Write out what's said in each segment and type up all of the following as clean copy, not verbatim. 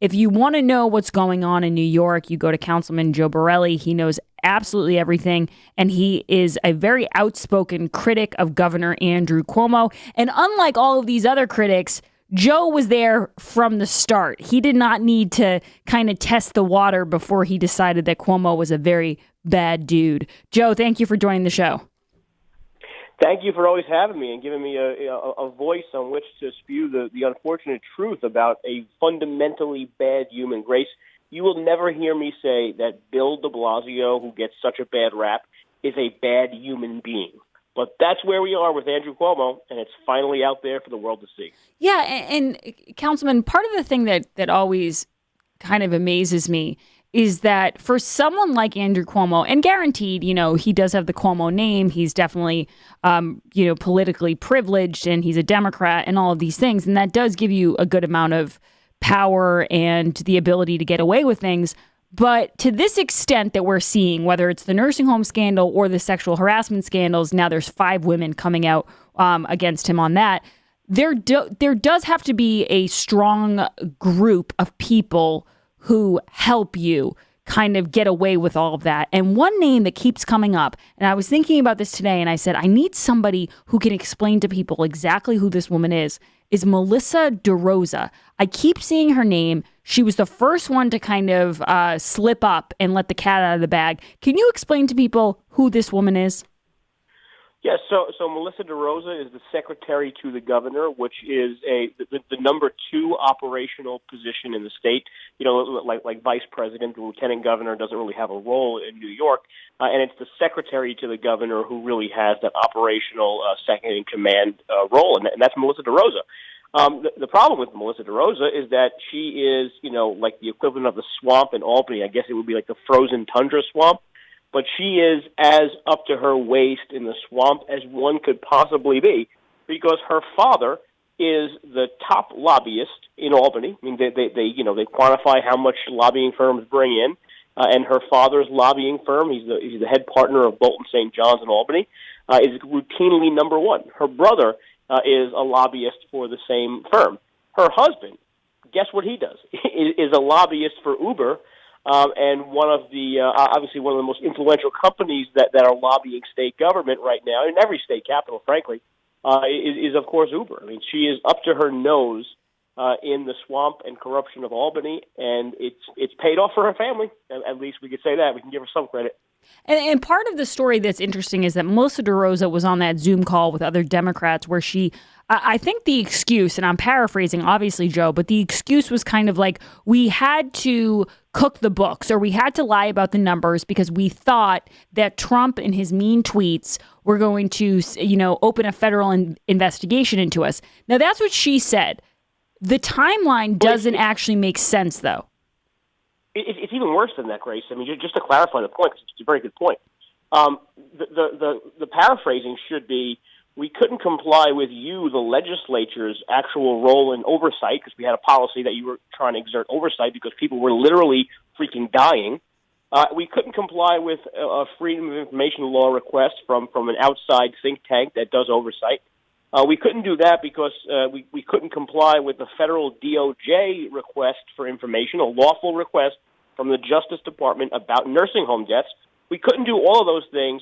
If you want to know what's going on in New York, you go to Councilman Joe Borelli. He knows absolutely everything, and he is a very outspoken critic of Governor Andrew Cuomo. And unlike all of these other critics, Joe was there from the start. He did not need to kind of test the water before he decided that Cuomo was a very bad dude. Joe, thank you for joining the show. Thank you for always having me and giving me a voice on which to spew the unfortunate truth about a fundamentally bad human. Grace, you will never hear me say that Bill de Blasio, who gets such a bad rap, is a bad human being. But that's where we are with Andrew Cuomo, and it's finally out there for the world to see. Yeah, and Councilman, part of the thing that always kind of amazes me is that for someone like Andrew Cuomo, and guaranteed, he does have the Cuomo name, he's definitely, politically privileged, and he's a Democrat and all of these things, and that does give you a good amount of power and the ability to get away with things. But to this extent that we're seeing, whether it's the nursing home scandal or the sexual harassment scandals, now there's 5 women coming out against him on that. There does have to be a strong group of people who help you kind of get away with all of that. And one name that keeps coming up, and I was thinking about this today, and I said, I need somebody who can explain to people exactly who this woman is Melissa DeRosa. I keep seeing her name. She was the first one to kind of slip up and let the cat out of the bag. Can you explain to people who this woman is? Yes, so Melissa DeRosa is the secretary to the governor, which is the number 2 operational position in the state. Like vice president, the lieutenant governor doesn't really have a role in New York, and it's the secretary to the governor who really has that operational second in command role, and that's Melissa DeRosa. The problem with Melissa DeRosa is that she is, like the equivalent of the swamp in Albany. I guess it would be like the frozen tundra swamp. But she is as up to her waist in the swamp as one could possibly be, because her father is the top lobbyist in Albany. I mean, they quantify how much lobbying firms bring in, and her father's lobbying firm, he's the head partner of Bolton St. John's in Albany, is routinely number 1. Her brother is a lobbyist for the same firm. Her husband, guess what he does? is a lobbyist for Uber. And one of the obviously one of the most influential companies that are lobbying state government right now, in every state capital, frankly, is of course Uber. I mean, she is up to her nose in the swamp and corruption of Albany, and it's paid off for her family. At least we could say that. We can give her some credit. And part of the story that's interesting is that Melissa DeRosa was on that Zoom call with other Democrats where I think the excuse, and I'm paraphrasing, obviously, Joe, but the excuse was kind of like, we had to cook the books, or we had to lie about the numbers because we thought that Trump and his mean tweets were going to, open a federal investigation into us. Now, that's what she said. The timeline doesn't actually make sense, though. It's even worse than that, Grace. I mean, just to clarify the point, because it's a very good point. The paraphrasing should be, we couldn't comply with the legislature's actual role in oversight, because we had a policy that you were trying to exert oversight because people were literally freaking dying. We couldn't comply with a Freedom of Information law request from an outside think tank that does oversight. We couldn't do that because we couldn't comply with the federal DOJ request for information, a lawful request from the Justice Department about nursing home deaths. We couldn't do all of those things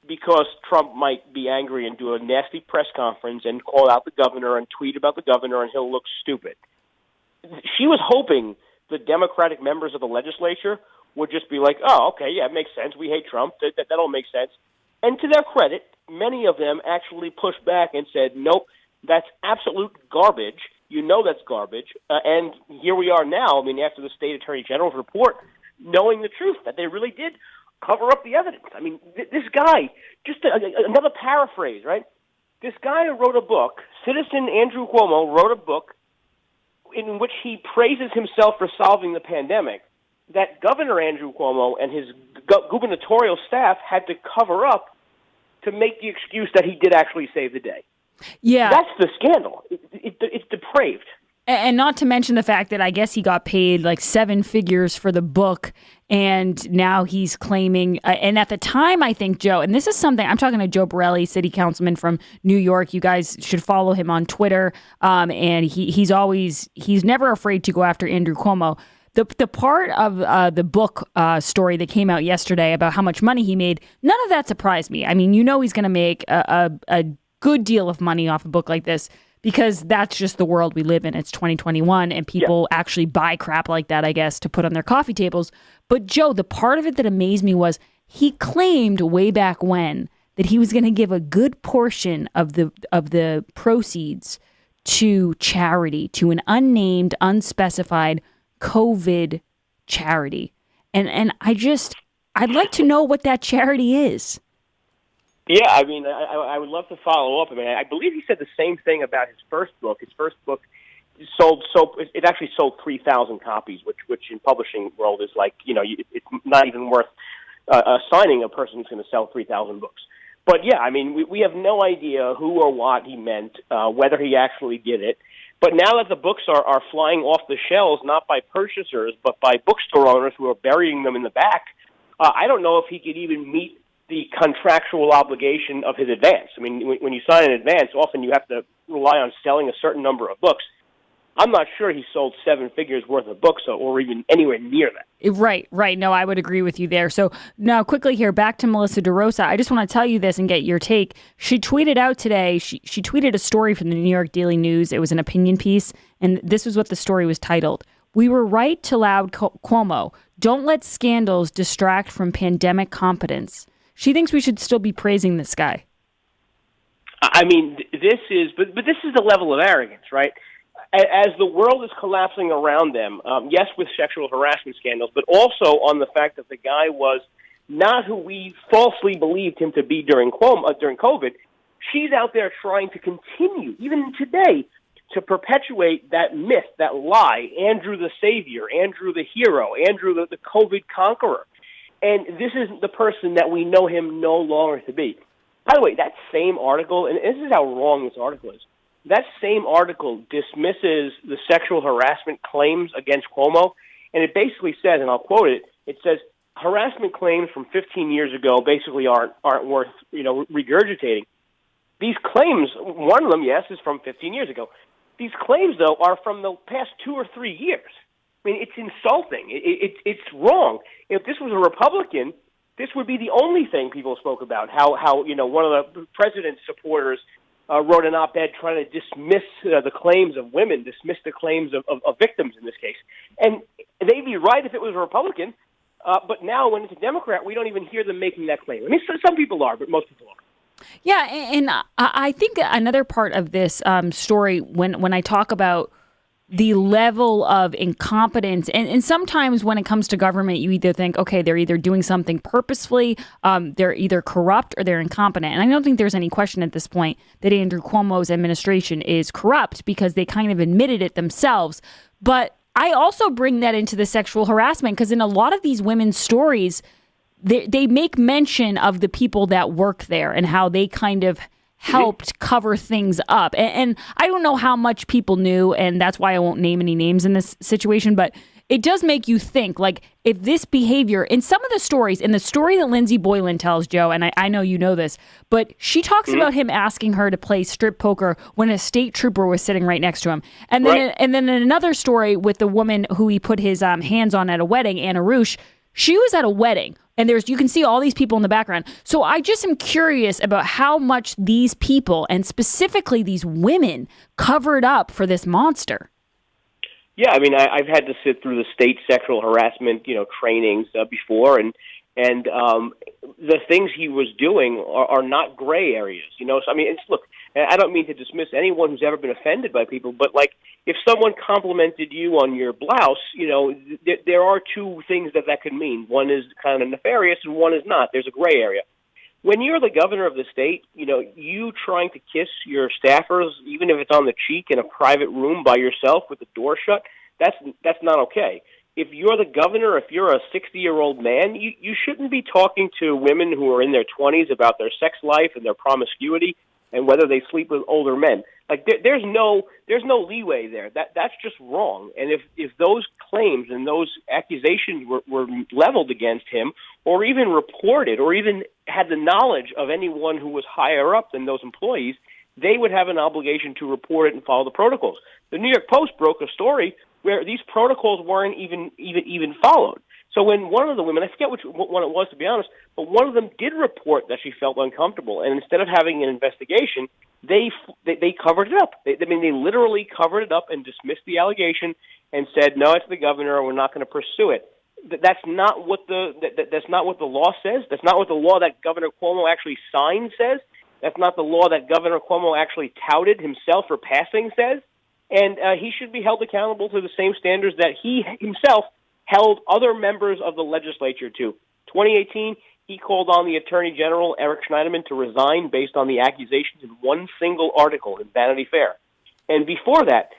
because Trump might be angry and do a nasty press conference and call out the governor and tweet about the governor, and he'll look stupid. She was hoping the Democratic members of the legislature would just be like, oh, okay, yeah, it makes sense. We hate Trump. That all makes sense. And to their credit, many of them actually pushed back and said, nope, that's absolute garbage. That's garbage. And here we are now, after the state attorney general's report, knowing the truth, that they really did cover up the evidence. This guy, just another paraphrase, right? This guy who wrote a book, citizen Andrew Cuomo, wrote a book in which he praises himself for solving the pandemic, that Governor Andrew Cuomo and his gubernatorial staff had to cover up to make the excuse that he did actually save the day. Yeah. That's the scandal. It's depraved. And not to mention the fact that I guess he got paid like 7 figures for the book, and now he's claiming, and at the time, I think, Joe, and this is something, I'm talking to Joe Borelli, city councilman from New York. You guys should follow him on Twitter, and he's never afraid to go after Andrew Cuomo. The part of the book story that came out yesterday about how much money he made, none of that surprised me. I mean, he's going to make a good deal of money off a book like this, because that's just the world we live in. It's 2021, and people actually buy crap like that, I guess, to put on their coffee tables. But Joe, the part of it that amazed me was he claimed way back when that he was going to give a good portion of the proceeds to charity, to an unnamed, unspecified COVID charity. And I'd like to know what that charity is. Yeah, I mean, I would love to follow up. I mean, I believe he said the same thing about his first book. His first book it actually sold 3,000 copies, which in publishing world is like, it's not even worth assigning a person who's going to sell 3,000 books. But yeah, I mean, we have no idea who or what he meant, whether he actually did it. But now that the books are flying off the shelves, not by purchasers, but by bookstore owners who are burying them in the back, I don't know if he could even meet the contractual obligation of his advance. I mean, when you sign an advance, often you have to rely on selling a certain number of books. I'm not sure he sold 7 figures worth of books or even anywhere near that. Right. No, I would agree with you there. So now quickly here, back to Melissa DeRosa. I just want to tell you this and get your take. She tweeted out today, she tweeted a story from the New York Daily News. It was an opinion piece, and this was what the story was titled. "We were right to laud Cuomo. Don't let scandals distract from pandemic competence." She thinks we should still be praising this guy. I mean, this is the level of arrogance, right? As the world is collapsing around them, yes, with sexual harassment scandals, but also on the fact that the guy was not who we falsely believed him to be during COVID. She's out there trying to continue, even today, to perpetuate that myth, that lie, Andrew the savior, Andrew the hero, Andrew the COVID conqueror. And this is the person that we know him no longer to be. By the way, that same article, and this is how wrong this article is, that same article dismisses the sexual harassment claims against Cuomo, and it basically says, and I'll quote it, it says, harassment claims from 15 years ago basically aren't worth, regurgitating. These claims, one of them, yes, is from 15 years ago. These claims, though, are from the past 2 or 3 years. I mean, it's insulting. It's wrong. If this was a Republican, this would be the only thing people spoke about. How one of the president's supporters wrote an op-ed trying to dismiss the claims of women, dismiss the claims of victims in this case. And they'd be right if it was a Republican. But now when it's a Democrat, we don't even hear them making that claim. I mean, some people are, but most people aren't. Yeah, and I think another part of this story, when I talk about the level of incompetence, and sometimes when it comes to government, you either think, okay, they're either doing something purposefully, they're either corrupt or they're incompetent. And I don't think there's any question at this point that Andrew Cuomo's administration is corrupt, because they kind of admitted it themselves. But I also bring that into the sexual harassment, because in a lot of these women's stories, they make mention of the people that work there and how they kind of helped cover things up. And I don't know how much people knew, and that's why I won't name any names in this situation, but it does make you think, like, if this behavior, in some of the stories, in the story that Lindsay Boylan tells, Joe, and I know you know this, but she talks about him asking her to play strip poker when a state trooper was sitting right next to him. And then, and then in another story with the woman who he put his hands on at a wedding, Anna Roosh, she was at a wedding, and you can see all these people in the background. So I just am curious about how much these people, and specifically these women, covered up for this monster. Yeah, I mean, I've had to sit through the state sexual harassment, trainings before, and the things he was doing are not gray areas, So I mean, look, I don't mean to dismiss anyone who's ever been offended by people, but like, if someone complimented you on your blouse, there are two things that could mean. One is kind of nefarious, and one is not. There's a gray area. When you're the governor of the state, you trying to kiss your staffers, even if it's on the cheek in a private room by yourself with the door shut, that's not okay. If you're the governor, if you're a 60-year-old man, you shouldn't be talking to women who are in their 20s about their sex life and their promiscuity and whether they sleep with older men. Like there's no leeway there. That's just wrong. And if those claims and those accusations were leveled against him, or even reported, or even had the knowledge of anyone who was higher up than those employees, they would have an obligation to report it and follow the protocols. The New York Post broke a story where these protocols weren't even followed. So when one of the women, I forget which one it was, to be honest, but one of them did report that she felt uncomfortable, and instead of having an investigation, they covered it up. They literally covered it up and dismissed the allegation and said, no, it's the governor, and we're not going to pursue it. That's not what that's not what the law says. That's not what the law that Governor Cuomo actually signed says. That's not the law that Governor Cuomo actually touted himself for passing says. And he should be held accountable to the same standards that he himself held other members of the legislature to. 2018, he called on the Attorney General, Eric Schneiderman, to resign based on the accusations in one single article in Vanity Fair. And before that,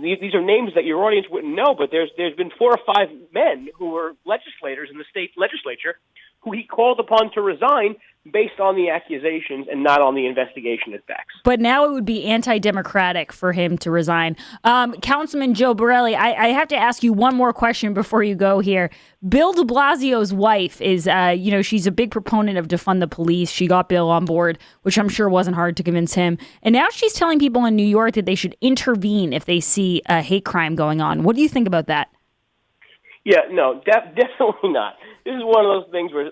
these are names that your audience wouldn't know, but there's been 4 or 5 men who were legislators in the state legislature who he called upon to resign based on the accusations and not on the investigation and facts. But now it would be anti-democratic for him to resign. Councilman Joe Borelli, I have to ask you one more question before you go here. Bill de Blasio's wife is, she's a big proponent of defund the police. She got Bill on board, which I'm sure wasn't hard to convince him. And now she's telling people in New York that they should intervene if they see a hate crime going on. What do you think about that? Yeah, no, definitely not. This is one of those things where,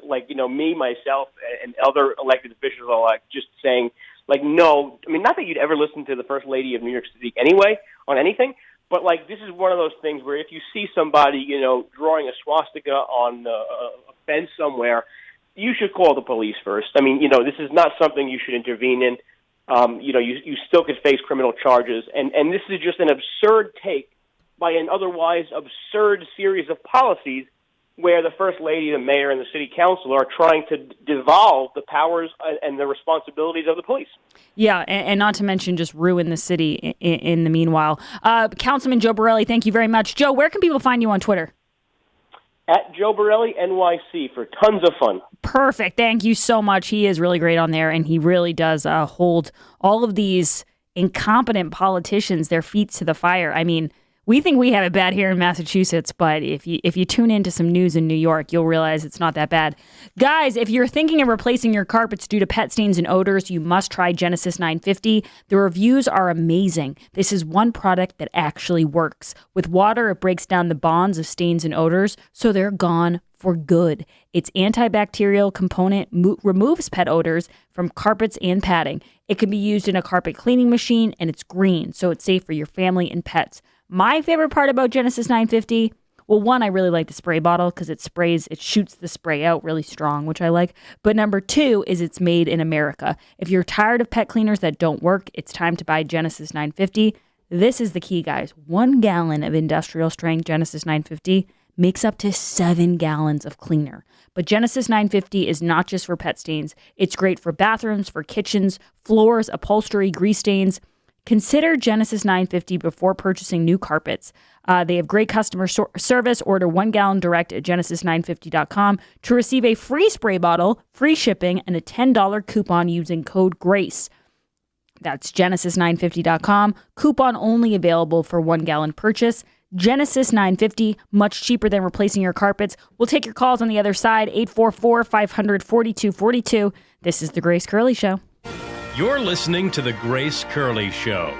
me, myself, and other elected officials are just saying, no. I mean, not that you'd ever listen to the First Lady of New York City anyway on anything, but, this is one of those things where if you see somebody, drawing a swastika on a fence somewhere, you should call the police first. I mean, this is not something you should intervene in. You still could face criminal charges, and this is just an absurd take by an otherwise absurd series of policies where the First Lady, the Mayor, and the City Council are trying to devolve the powers and the responsibilities of the police. Yeah, and not to mention just ruin the city in the meanwhile. Councilman Joe Borelli, thank you very much. Joe, where can people find you on Twitter? At Joe Borelli NYC for tons of fun. Perfect. Thank you so much. He is really great on there, and he really does hold all of these incompetent politicians their feet to the fire. I mean, we think we have it bad here in Massachusetts, but if you tune into some news in New York, you'll realize it's not that bad. Guys, if you're thinking of replacing your carpets due to pet stains and odors, you must try Genesis 950. The reviews are amazing. This is one product that actually works. With water, it breaks down the bonds of stains and odors, so they're gone for good. Its antibacterial component removes pet odors from carpets and padding. It can be used in a carpet cleaning machine, and it's green, so it's safe for your family and pets. My favorite part about Genesis 950, well, one, I really like the spray bottle because it shoots the spray out really strong, which I like. But number 2 is it's made in America. If you're tired of pet cleaners that don't work, it's time to buy Genesis 950. This is the key, guys. 1 gallon of industrial strength Genesis 950 makes up to 7 gallons of cleaner. But Genesis 950 is not just for pet stains. It's great for bathrooms, for kitchens, floors, upholstery, grease stains. Consider Genesis 950 before purchasing new carpets. They have great customer service. Order 1 gallon direct at genesis950.com to receive a free spray bottle, free shipping, and a $10 coupon using code GRACE. That's genesis950.com. Coupon only available for 1 gallon purchase. Genesis 950, much cheaper than replacing your carpets. We'll take your calls on the other side, 844-500-4242. This is The Grace Curley Show. You're listening to The Grace Curley Show.